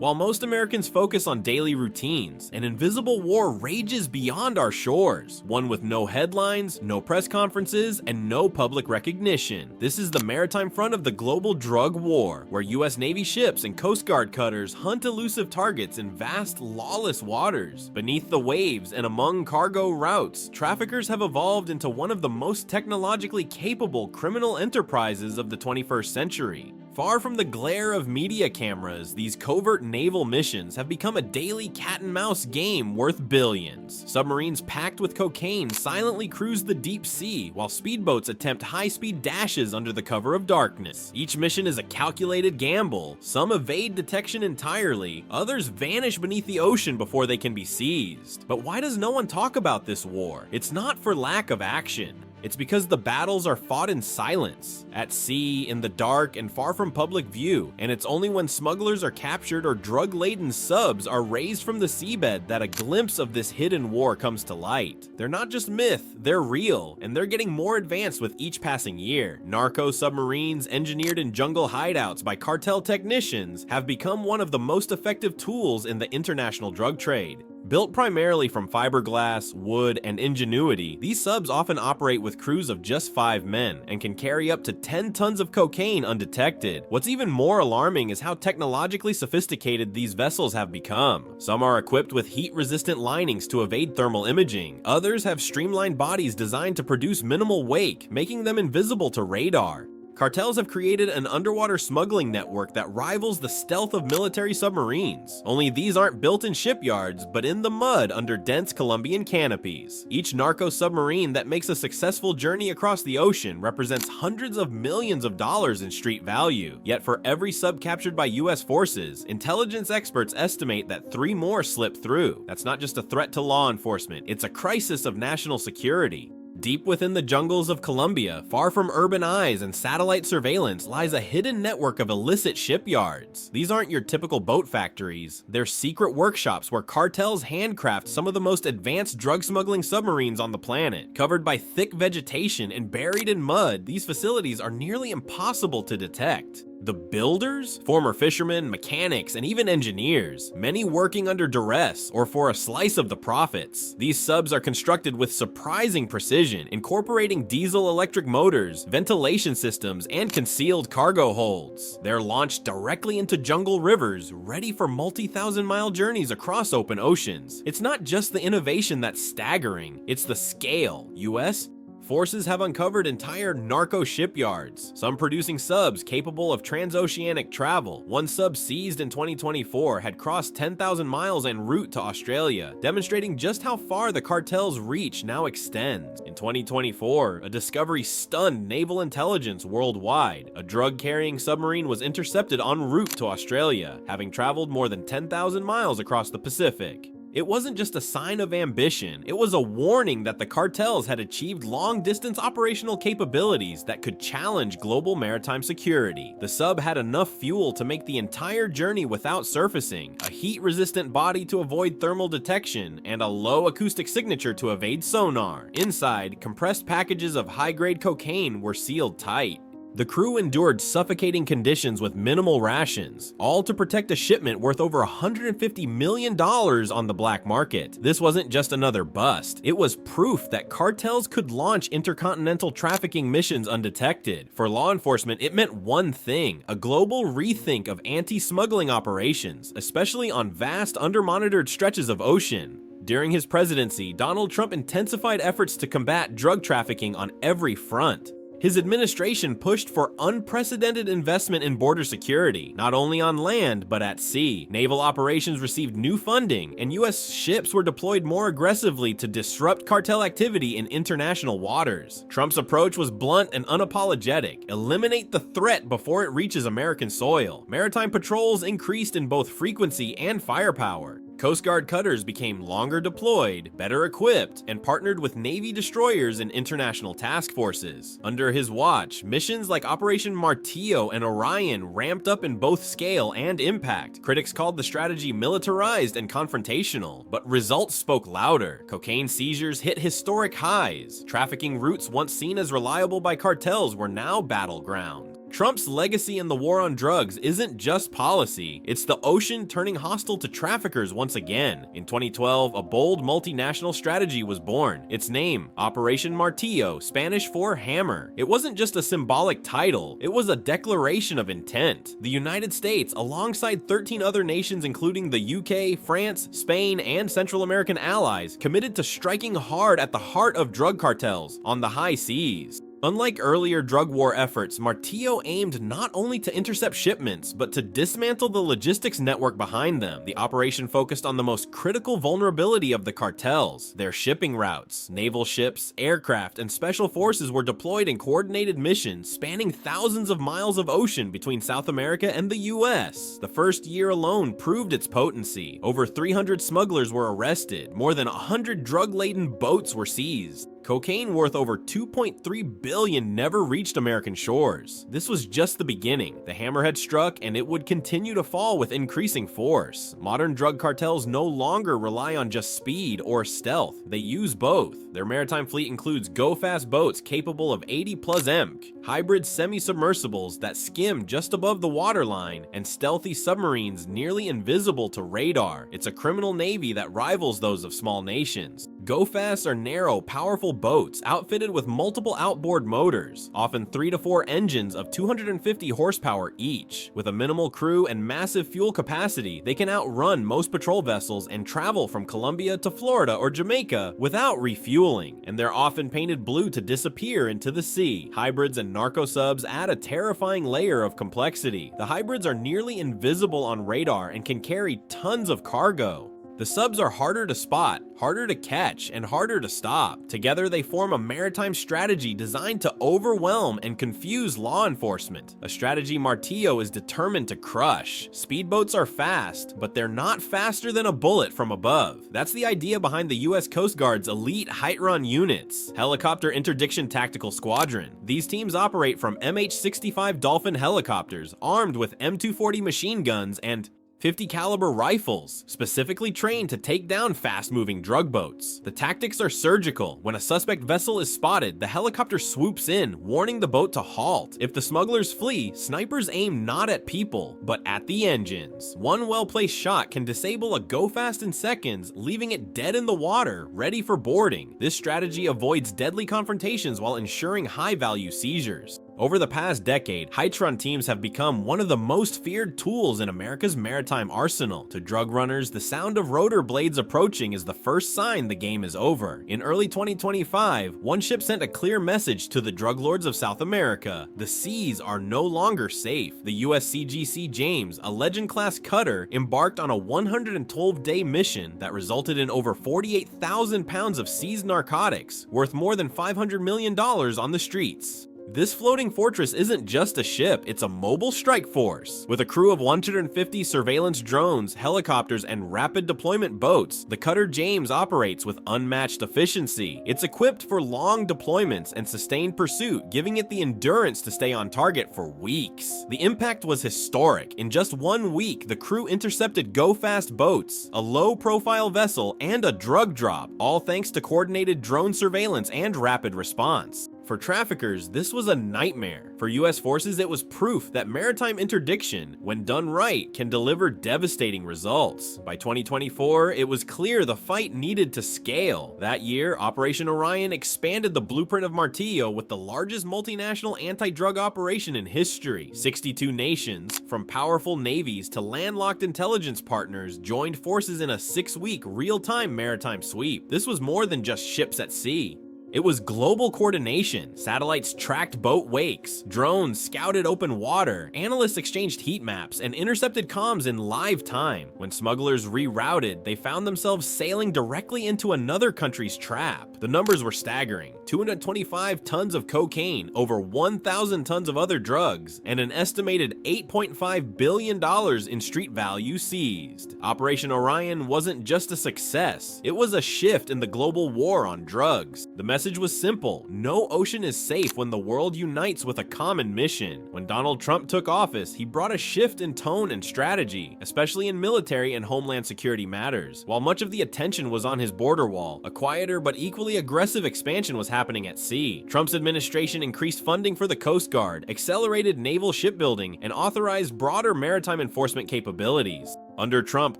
While most Americans focus on daily routines, an invisible war rages beyond our shores, one with no headlines, no press conferences, and no public recognition. This is the maritime front of the global drug war, where US Navy ships and Coast Guard cutters hunt elusive targets in vast, lawless waters. Beneath the waves and among cargo routes, traffickers have evolved into one of the most technologically capable criminal enterprises of the 21st century. Far from the glare of media cameras, these covert naval missions have become a daily cat-and-mouse game worth billions. Submarines packed with cocaine silently cruise the deep sea, while speedboats attempt high-speed dashes under the cover of darkness. Each mission is a calculated gamble. Some evade detection entirely, others vanish beneath the ocean before they can be seized. But why does no one talk about this war? It's not for lack of action. It's because the battles are fought in silence, at sea, in the dark, and far from public view, and it's only when smugglers are captured or drug-laden subs are raised from the seabed that a glimpse of this hidden war comes to light. They're not just myth, they're real, and they're getting more advanced with each passing year. Narco-submarines engineered in jungle hideouts by cartel technicians have become one of the most effective tools in the international drug trade. Built primarily from fiberglass, wood, and ingenuity, these subs often operate with crews of just 5 men and can carry up to 10 tons of cocaine undetected. What's even more alarming is how technologically sophisticated these vessels have become. Some are equipped with heat-resistant linings to evade thermal imaging. Others have streamlined bodies designed to produce minimal wake, making them invisible to radar. Cartels have created an underwater smuggling network that rivals the stealth of military submarines. Only these aren't built in shipyards, but in the mud under dense Colombian canopies. Each narco submarine that makes a successful journey across the ocean represents hundreds of millions of dollars in street value. Yet for every sub captured by US forces, intelligence experts estimate that 3 more slip through. That's not just a threat to law enforcement, it's a crisis of national security. Deep within the jungles of Colombia, far from urban eyes and satellite surveillance, lies a hidden network of illicit shipyards. These aren't your typical boat factories. They're secret workshops where cartels handcraft some of the most advanced drug smuggling submarines on the planet. Covered by thick vegetation and buried in mud, these facilities are nearly impossible to detect. The builders? Former fishermen, mechanics, and even engineers, many working under duress or for a slice of the profits. These subs are constructed with surprising precision, incorporating diesel-electric motors, ventilation systems, and concealed cargo holds. They're launched directly into jungle rivers, ready for multi-thousand-mile journeys across open oceans. It's not just the innovation that's staggering, it's the scale. US forces have uncovered entire narco shipyards, some producing subs capable of transoceanic travel. One sub seized in 2024 had crossed 10,000 miles en route to Australia, demonstrating just how far the cartel's reach now extends. In 2024, a discovery stunned naval intelligence worldwide. A drug-carrying submarine was intercepted en route to Australia, having traveled more than 10,000 miles across the Pacific. It wasn't just a sign of ambition, it was a warning that the cartels had achieved long-distance operational capabilities that could challenge global maritime security. The sub had enough fuel to make the entire journey without surfacing, a heat-resistant body to avoid thermal detection, and a low acoustic signature to evade sonar. Inside, compressed packages of high-grade cocaine were sealed tight. The crew endured suffocating conditions with minimal rations, all to protect a shipment worth over $150 million on the black market. This wasn't just another bust, it was proof that cartels could launch intercontinental trafficking missions undetected. For law enforcement, it meant one thing: a global rethink of anti-smuggling operations, especially on vast, under-monitored stretches of ocean. During his presidency, Donald Trump intensified efforts to combat drug trafficking on every front. His administration pushed for unprecedented investment in border security, not only on land, but at sea. Naval operations received new funding, and US ships were deployed more aggressively to disrupt cartel activity in international waters. Trump's approach was blunt and unapologetic: eliminate the threat before it reaches American soil. Maritime patrols increased in both frequency and firepower. Coast Guard cutters became longer deployed, better equipped, and partnered with Navy destroyers and international task forces. Under his watch, missions like Operation Martillo and Orion ramped up in both scale and impact. Critics called the strategy militarized and confrontational, but results spoke louder. Cocaine seizures hit historic highs. Trafficking routes once seen as reliable by cartels were now battleground. Trump's legacy in the war on drugs isn't just policy, it's the ocean turning hostile to traffickers once again. In 2012, a bold multinational strategy was born. Its name, Operation Martillo, Spanish for hammer. It wasn't just a symbolic title, it was a declaration of intent. The United States, alongside 13 other nations including the UK, France, Spain, and Central American allies, committed to striking hard at the heart of drug cartels on the high seas. Unlike earlier drug war efforts, Martillo aimed not only to intercept shipments, but to dismantle the logistics network behind them. The operation focused on the most critical vulnerability of the cartels, their shipping routes. Naval ships, aircraft, and special forces were deployed in coordinated missions spanning thousands of miles of ocean between South America and the US. The first year alone proved its potency. Over 300 smugglers were arrested, more than 100 drug-laden boats were seized. Cocaine worth over $2.3 billion never reached American shores. This was just the beginning. The hammer had struck, and it would continue to fall with increasing force. Modern drug cartels no longer rely on just speed or stealth. They use both. Their maritime fleet includes go-fast boats capable of 80+ MK, hybrid semi-submersibles that skim just above the waterline, and stealthy submarines nearly invisible to radar. It's a criminal navy that rivals those of small nations. Go-fasts are narrow, powerful boats outfitted with multiple outboard motors, often 3 to 4 engines of 250 horsepower each. With a minimal crew and massive fuel capacity, they can outrun most patrol vessels and travel from Colombia to Florida or Jamaica without refueling, and they're often painted blue to disappear into the sea. Hybrids and narco-subs add a terrifying layer of complexity. The hybrids are nearly invisible on radar and can carry tons of cargo. The subs are harder to spot, harder to catch, and harder to stop. Together, they form a maritime strategy designed to overwhelm and confuse law enforcement. A strategy Martillo is determined to crush. Speedboats are fast, but they're not faster than a bullet from above. That's the idea behind the US Coast Guard's elite height-run units, Helicopter Interdiction Tactical Squadron. These teams operate from MH-65 Dolphin helicopters, armed with M240 machine guns and 50 caliber rifles, specifically trained to take down fast-moving drug boats. The tactics are surgical. When a suspect vessel is spotted, the helicopter swoops in, warning the boat to halt. If the smugglers flee, snipers aim not at people, but at the engines. One well-placed shot can disable a go-fast in seconds, leaving it dead in the water, ready for boarding. This strategy avoids deadly confrontations while ensuring high-value seizures. Over the past decade, height-run teams have become one of the most feared tools in America's maritime arsenal. To drug runners, the sound of rotor blades approaching is the first sign the game is over. In early 2025, one ship sent a clear message to the drug lords of South America: the seas are no longer safe. The USCGC James, a Legend-class cutter, embarked on a 112-day mission that resulted in over 48,000 pounds of seized narcotics, worth more than $500 million on the streets. This floating fortress isn't just a ship, it's a mobile strike force. With a crew of 150 surveillance drones, helicopters, and rapid deployment boats, the cutter James operates with unmatched efficiency. It's equipped for long deployments and sustained pursuit, giving it the endurance to stay on target for weeks. The impact was historic. In just 1 week, the crew intercepted go-fast boats, a low-profile vessel, and a drug drop, all thanks to coordinated drone surveillance and rapid response. For traffickers, this was a nightmare. For US forces, it was proof that maritime interdiction, when done right, can deliver devastating results. By 2024, it was clear the fight needed to scale. That year, Operation Orion expanded the blueprint of Martillo with the largest multinational anti-drug operation in history. 62 nations, from powerful navies to landlocked intelligence partners, joined forces in a 6-week real-time maritime sweep. This was more than just ships at sea. It was global coordination. Satellites tracked boat wakes, drones scouted open water, analysts exchanged heat maps, and intercepted comms in live time. When smugglers rerouted, they found themselves sailing directly into another country's trap. The numbers were staggering: 225 tons of cocaine, over 1,000 tons of other drugs, and an estimated $8.5 billion in street value seized. Operation Orion wasn't just a success, it was a shift in the global war on drugs. The message message was simple: no ocean is safe when the world unites with a common mission. When Donald Trump took office, he brought a shift in tone and strategy, especially in military and homeland security matters. While much of the attention was on his border wall, a quieter but equally aggressive expansion was happening at sea. Trump's administration increased funding for the Coast Guard, accelerated naval shipbuilding, and authorized broader maritime enforcement capabilities. Under Trump,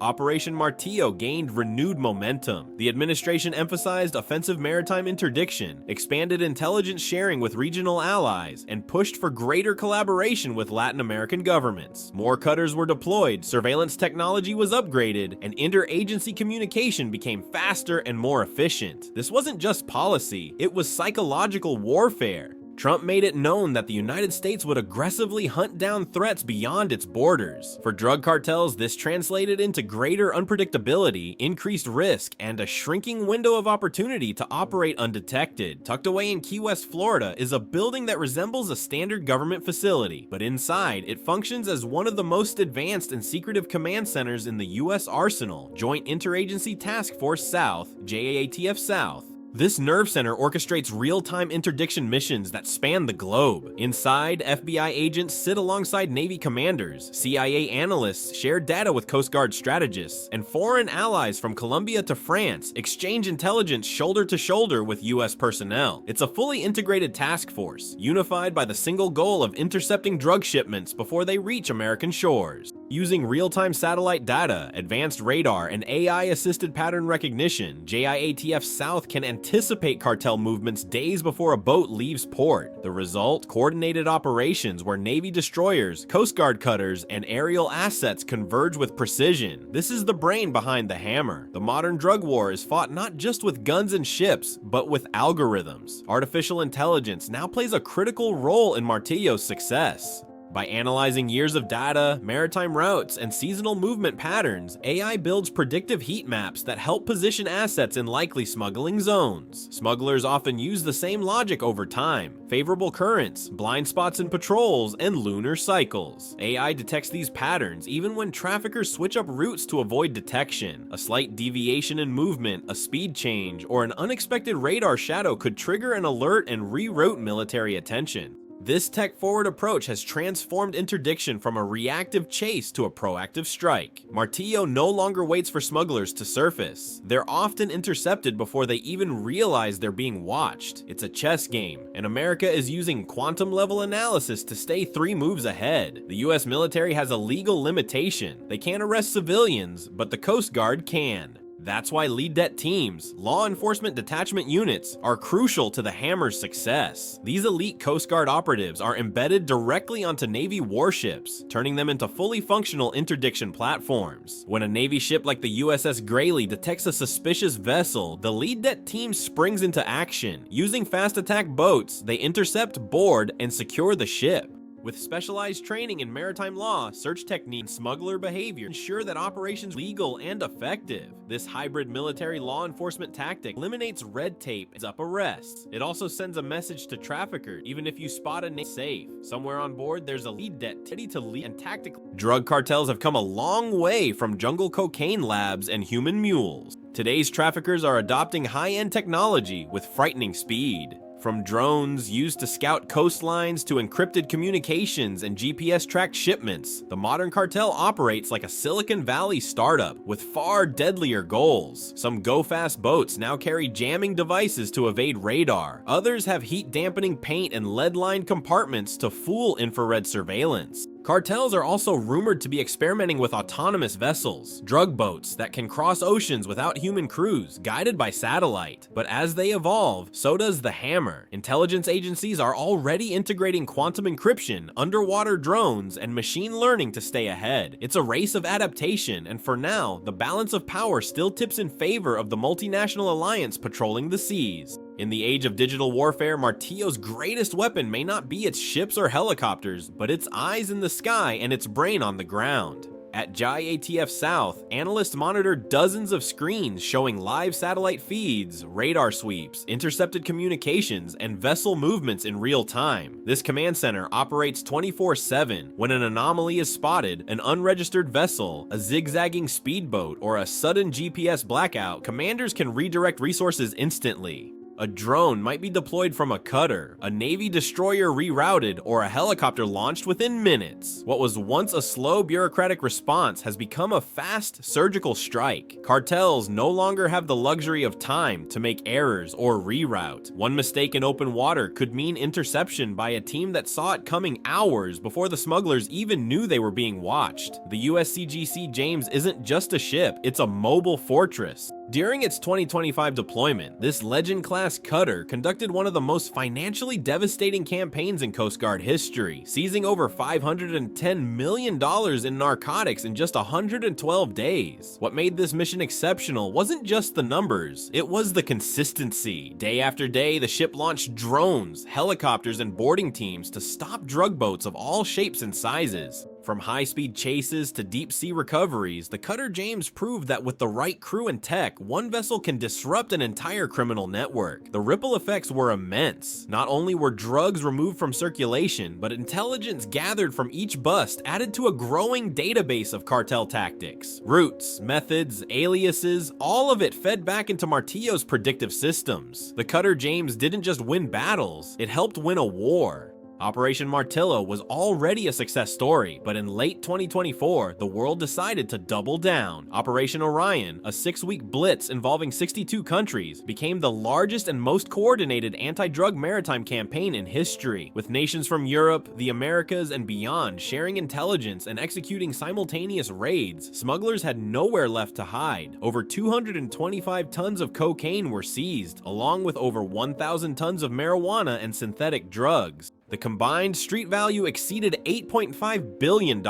Operation Martillo gained renewed momentum. The administration emphasized offensive maritime interdiction, expanded intelligence sharing with regional allies, and pushed for greater collaboration with Latin American governments. More cutters were deployed, surveillance technology was upgraded, and interagency communication became faster and more efficient. This wasn't just policy, it was psychological warfare. Trump made it known that the United States would aggressively hunt down threats beyond its borders. For drug cartels, this translated into greater unpredictability, increased risk, and a shrinking window of opportunity to operate undetected. Tucked away in Key West, Florida, is a building that resembles a standard government facility, but inside, it functions as one of the most advanced and secretive command centers in the U.S. arsenal, Joint Interagency Task Force South, JIATF South. This nerve center orchestrates real-time interdiction missions that span the globe. Inside, FBI agents sit alongside Navy commanders, CIA analysts share data with Coast Guard strategists, and foreign allies from Colombia to France exchange intelligence shoulder to shoulder with US personnel. It's a fully integrated task force, unified by the single goal of intercepting drug shipments before they reach American shores. Using real-time satellite data, advanced radar, and AI-assisted pattern recognition, JIATF South can anticipate cartel movements days before a boat leaves port. The result? Coordinated operations where Navy destroyers, Coast Guard cutters, and aerial assets converge with precision. This is the brain behind the hammer. The modern drug war is fought not just with guns and ships, but with algorithms. Artificial intelligence now plays a critical role in Martillo's success. By analyzing years of data, maritime routes, and seasonal movement patterns, AI builds predictive heat maps that help position assets in likely smuggling zones. Smugglers often use the same logic over time: favorable currents, blind spots in patrols, and lunar cycles. AI detects these patterns even when traffickers switch up routes to avoid detection. A slight deviation in movement, a speed change, or an unexpected radar shadow could trigger an alert and reroute military attention. This tech-forward approach has transformed interdiction from a reactive chase to a proactive strike. Martillo no longer waits for smugglers to surface. They're often intercepted before they even realize they're being watched. It's a chess game, and America is using quantum-level analysis to stay 3 moves ahead. The US military has a legal limitation. They can't arrest civilians, but the Coast Guard can. That's why lead det teams, law enforcement detachment units, are crucial to the Hammer's success. These elite Coast Guard operatives are embedded directly onto Navy warships, turning them into fully functional interdiction platforms. When a Navy ship like the USS Greeley detects a suspicious vessel, the lead det team springs into action. Using fast attack boats, they intercept, board, and secure the ship. With specialized training in maritime law, search technique, and smuggler behavior ensure that operations are legal and effective. This hybrid military law enforcement tactic eliminates red tape and up arrests. It also sends a message to traffickers: even if you spot a safe, somewhere on board there's a lead det ready to lead and tactical. Drug cartels have come a long way from jungle cocaine labs and human mules. Today's traffickers are adopting high-end technology with frightening speed. From drones used to scout coastlines to encrypted communications and GPS-tracked shipments, the modern cartel operates like a Silicon Valley startup with far deadlier goals. Some go-fast boats now carry jamming devices to evade radar. Others have heat-dampening paint and lead-lined compartments to fool infrared surveillance. Cartels are also rumored to be experimenting with autonomous vessels, drug boats that can cross oceans without human crews, guided by satellite. But as they evolve, so does the Hammer. Intelligence agencies are already integrating quantum encryption, underwater drones, and machine learning to stay ahead. It's a race of adaptation, and for now, the balance of power still tips in favor of the multinational alliance patrolling the seas. In the age of digital warfare, Martillo's greatest weapon may not be its ships or helicopters, but its eyes in the sky and its brain on the ground. At JIATF South, analysts monitor dozens of screens showing live satellite feeds, radar sweeps, intercepted communications, and vessel movements in real time. This command center operates 24/7. When an anomaly is spotted, an unregistered vessel, a zigzagging speedboat, or a sudden GPS blackout, commanders can redirect resources instantly. A drone might be deployed from a cutter, a Navy destroyer rerouted, or a helicopter launched within minutes. What was once a slow bureaucratic response has become a fast surgical strike. Cartels no longer have the luxury of time to make errors or reroute. One mistake in open water could mean interception by a team that saw it coming hours before the smugglers even knew they were being watched. The USCGC James isn't just a ship, it's a mobile fortress. During its 2025 deployment, this Legend-class cutter conducted one of the most financially devastating campaigns in Coast Guard history, seizing over $510 million in narcotics in just 112 days. What made this mission exceptional wasn't just the numbers, it was the consistency. Day after day, the ship launched drones, helicopters, and boarding teams to stop drug boats of all shapes and sizes. From high-speed chases to deep-sea recoveries, the Cutter James proved that with the right crew and tech, one vessel can disrupt an entire criminal network. The ripple effects were immense. Not only were drugs removed from circulation, but intelligence gathered from each bust added to a growing database of cartel tactics. Routes, methods, aliases, all of it fed back into Martillo's predictive systems. The Cutter James didn't just win battles, it helped win a war. Operation Martillo was already a success story, but in late 2024, the world decided to double down. Operation Orion, a 6-week blitz involving 62 countries, became the largest and most coordinated anti-drug maritime campaign in history, with nations from Europe, the Americas, and beyond sharing intelligence and executing simultaneous raids. Smugglers had nowhere left to hide. Over 225 tons of cocaine were seized, along with over 1,000 tons of marijuana and synthetic drugs. The combined street value exceeded $8.5 billion.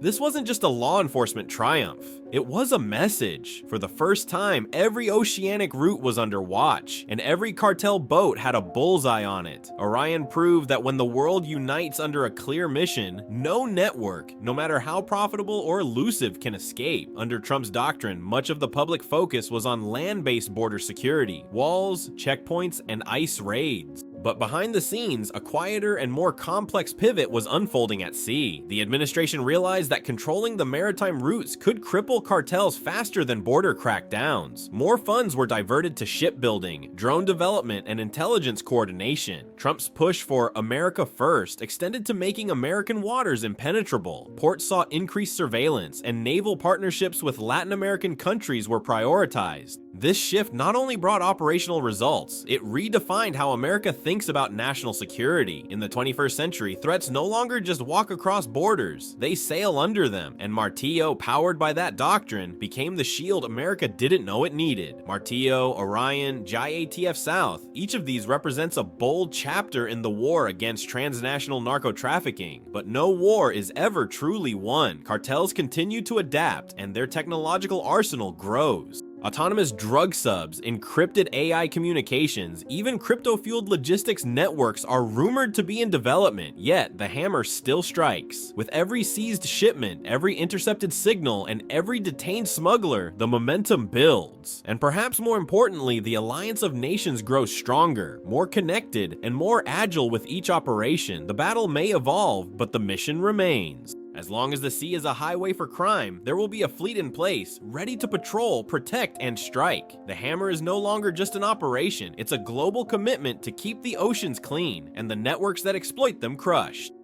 This wasn't just a law enforcement triumph, it was a message. For the first time, every oceanic route was under watch, and every cartel boat had a bullseye on it. Orion proved that when the world unites under a clear mission, no network, no matter how profitable or elusive, can escape. Under Trump's doctrine, much of the public focus was on land-based border security, walls, checkpoints, and ICE raids. But behind the scenes, a quieter and more complex pivot was unfolding at sea. The administration realized that controlling the maritime routes could cripple cartels faster than border crackdowns. More funds were diverted to shipbuilding, drone development, and intelligence coordination. Trump's push for America First extended to making American waters impenetrable. Ports sought increased surveillance, and naval partnerships with Latin American countries were prioritized. This shift not only brought operational results, it redefined how America thinks about national security. In the 21st century, threats no longer just walk across borders, they sail under them, and Martillo, powered by that doctrine, became the shield America didn't know it needed. Martillo, Orion, JIATF South, each of these represents a bold chapter in the war against transnational narco-trafficking. But no war is ever truly won. Cartels continue to adapt, and their technological arsenal grows. Autonomous drug subs, encrypted AI communications, even crypto-fueled logistics networks are rumored to be in development, yet the hammer still strikes. With every seized shipment, every intercepted signal, and every detained smuggler, the momentum builds. And perhaps more importantly, the alliance of nations grows stronger, more connected, and more agile with each operation. The battle may evolve, but the mission remains. As long as the sea is a highway for crime, there will be a fleet in place, ready to patrol, protect, and strike. The hammer is no longer just an operation, it's a global commitment to keep the oceans clean, and the networks that exploit them crushed.